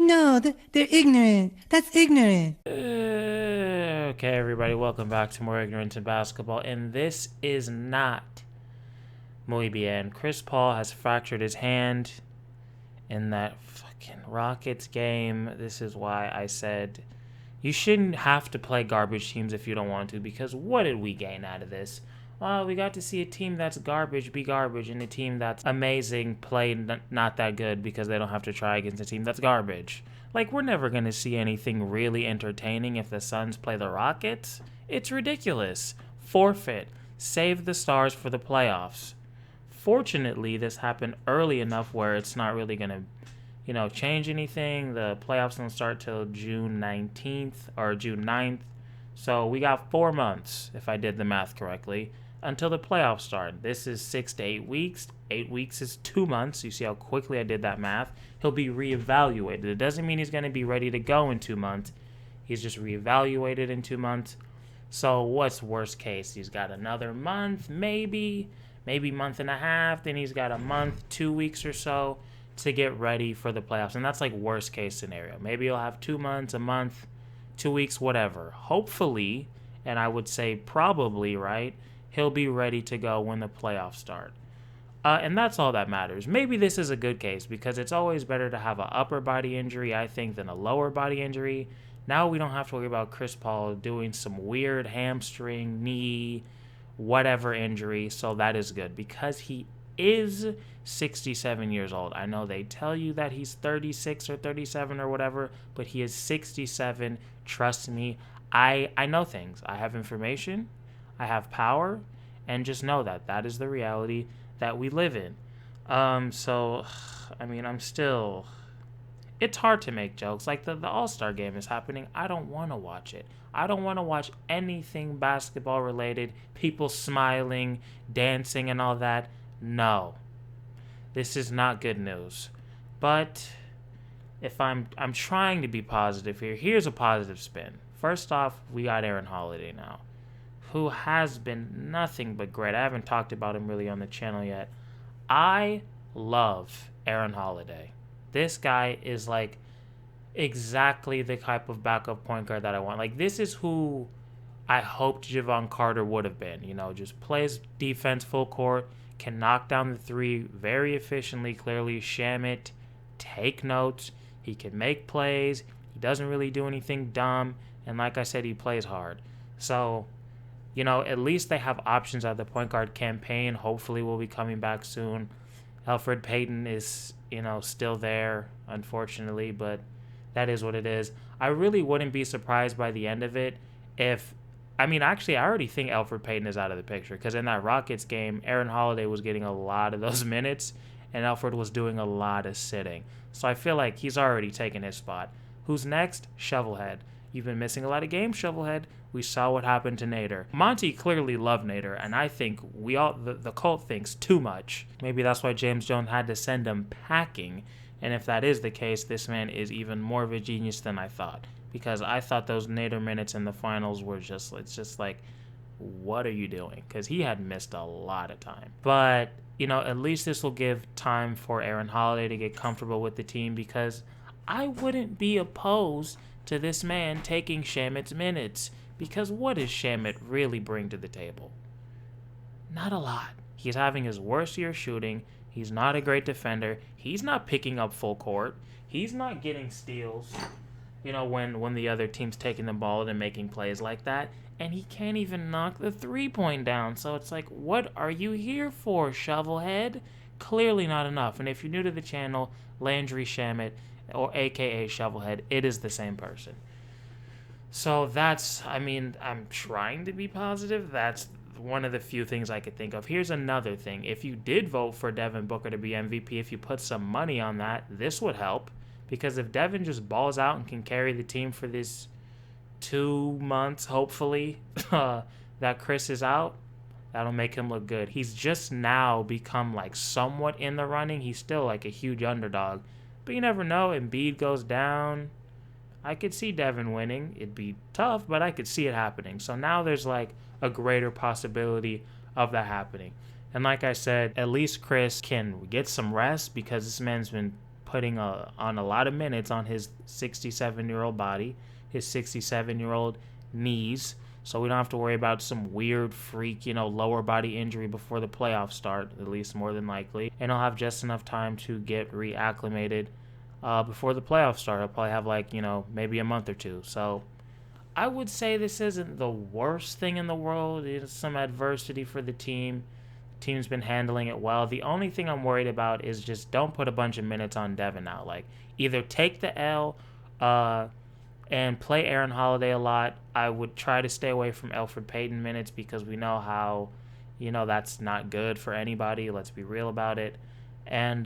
No, they're ignorant. That's ignorant. Okay, everybody, welcome back to more Ignorance in Basketball. And this is not muy bien. Chris Paul has fractured his hand in that fucking Rockets game. This is why I said you shouldn't have to play garbage teams if you don't want to, because what did we gain out of this? Well, we got to see a team that's garbage be garbage, and a team that's amazing play not that good because they don't have to try against a team that's garbage. Like, we're never going to see anything really entertaining if the Suns play the Rockets. It's ridiculous. Forfeit. Save the stars for the playoffs. Fortunately, this happened early enough where it's not really going to change anything. The playoffs don't start till June 19th or June 9th. So we got 4 months, if I did the math correctly, until the playoffs start. This is 6 to 8 weeks. 8 weeks is 2 months. You see how quickly I did that math. He'll be reevaluated. It doesn't mean he's going to be ready to go in 2 months. He's just reevaluated in 2 months. So what's worst case? He's got another month, maybe month and a half. Then he's got a month, 2 weeks or so to get ready for the playoffs. And that's like worst case scenario. Maybe he'll have 2 months, a month, 2 weeks, whatever. Hopefully, and I would say probably, right, he'll be ready to go when the playoffs start. And that's all that matters. Maybe this is a good case because it's always better to have an upper body injury, I think, than a lower body injury. Now we don't have to worry about Chris Paul doing some weird hamstring, knee, whatever injury. So that is good because he is 67 years old. I know they tell you that he's 36 or 37 or whatever, but he is 67. Trust me, I know things. I have information, I have power, and just know that that is the reality that we live in. So, I mean, it's hard to make jokes. Like the All-Star game is happening. I don't want to watch it. I don't want to watch anything basketball related, people smiling, dancing, and all that. No. This is not good news. But if I'm trying to be positive here, here's a positive spin. First off, we got Aaron Holiday now, who has been nothing but great. I haven't talked about him really on the channel yet. I love Aaron Holiday. This guy is like exactly the type of backup point guard that I want. Like, this is who I hoped Javon Carter would have been. Just plays defense full court, can knock down the three very efficiently, clearly, sham it, take notes. He can make plays. He doesn't really do anything dumb. And like I said, he plays hard. So, at least they have options at the point guard campaign. Hopefully we'll be coming back soon. Elfrid Payton is, still there, unfortunately, but that is what it is. I really wouldn't be surprised by the end of it if, actually, I already think Elfrid Payton is out of the picture because in that Rockets game, Aaron Holiday was getting a lot of those minutes and Elfrid was doing a lot of sitting. So I feel like he's already taken his spot. Who's next? Shovelhead. You've been missing a lot of games, Shovelhead. We saw what happened to Nader. Monty clearly loved Nader, and I think the cult thinks too much. Maybe that's why James Jones had to send him packing. And if that is the case, this man is even more of a genius than I thought. Because I thought those Nader minutes in the finals were it's just like, what are you doing? Because he had missed a lot of time. But, at least this will give time for Aaron Holiday to get comfortable with the team because I wouldn't be opposed to this man taking Shamet's minutes. Because what does Shamet really bring to the table? Not a lot. He's having his worst year shooting. He's not a great defender. He's not picking up full court. He's not getting steals, when the other team's taking the ball and making plays like that. And he can't even knock the three-point down. So it's like, what are you here for, Shovelhead? Clearly not enough. And if you're new to the channel, Landry Shamet, or AKA Shovelhead, it is the same person. So I'm trying to be positive. That's one of the few things I could think of. Here's another thing. If you did vote for Devin Booker to be MVP, if you put some money on that, this would help. Because if Devin just balls out and can carry the team for this 2 months, hopefully, that Chris is out, that'll make him look good. He's just now become like somewhat in the running. He's still like a huge underdog. But you never know. Embiid goes down. I could see Devin winning. It'd be tough, but I could see it happening. So now there's like a greater possibility of that happening. And like I said, at least Chris can get some rest because this man's been putting on a lot of minutes on his 67-year-old body, his 67-year-old knees, so we don't have to worry about some weird freak, lower body injury before the playoffs start, at least more than likely. And he'll have just enough time to get reacclimated before the playoffs start. He'll probably have maybe a month or two. So I would say this isn't the worst thing in the world. It's some adversity for the team. The team's been handling it well. The only thing I'm worried about is just don't put a bunch of minutes on Devin now. Like, either take the L and play Aaron Holiday a lot. I would try to stay away from Elfrid Payton minutes because we know how, that's not good for anybody. Let's be real about it. And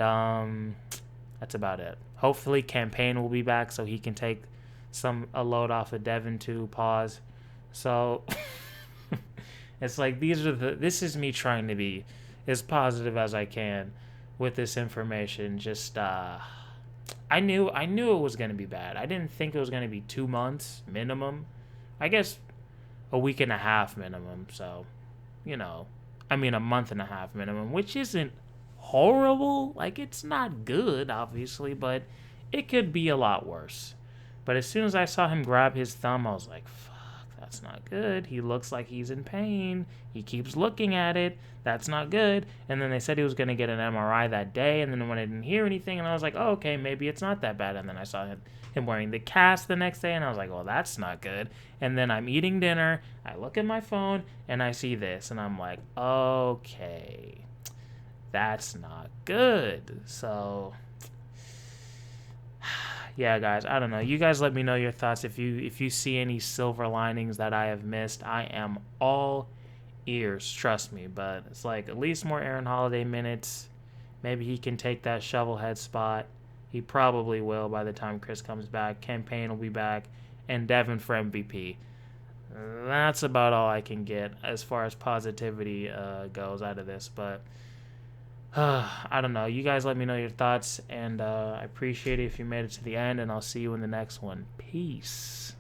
that's about it. Hopefully Campaign will be back so he can take a load off of Devin too. Pause. So it's like this is me trying to be as positive as I can with this information. Just I knew it was going to be bad. I didn't think it was going to be 2 months minimum. I guess a week and a half minimum. So, a month and a half minimum, which isn't horrible. Like, it's not good, obviously, but it could be a lot worse. But as soon as I saw him grab his thumb, I was like, fuck, that's not good. He looks like he's in pain. He keeps looking at it. That's not good. And then they said he was going to get an MRI that day. And then when I didn't hear anything, and I was like, oh, okay, maybe it's not that bad. And then I saw him wearing the cast the next day, and I was like, well, that's not good. And then I'm eating dinner. I look at my phone, and I see this. And I'm like, okay, that's not good. So yeah, guys, I don't know. You guys let me know your thoughts. If you see any silver linings that I have missed, I am all ears, trust me. But it's like, at least more Aaron Holiday minutes. Maybe he can take that shovelhead spot. He probably will by the time Chris comes back. Campaign will be back. And Devin for MVP. That's about all I can get as far as positivity goes out of this. But I don't know. You guys let me know your thoughts, and I appreciate it if you made it to the end, and I'll see you in the next one. Peace.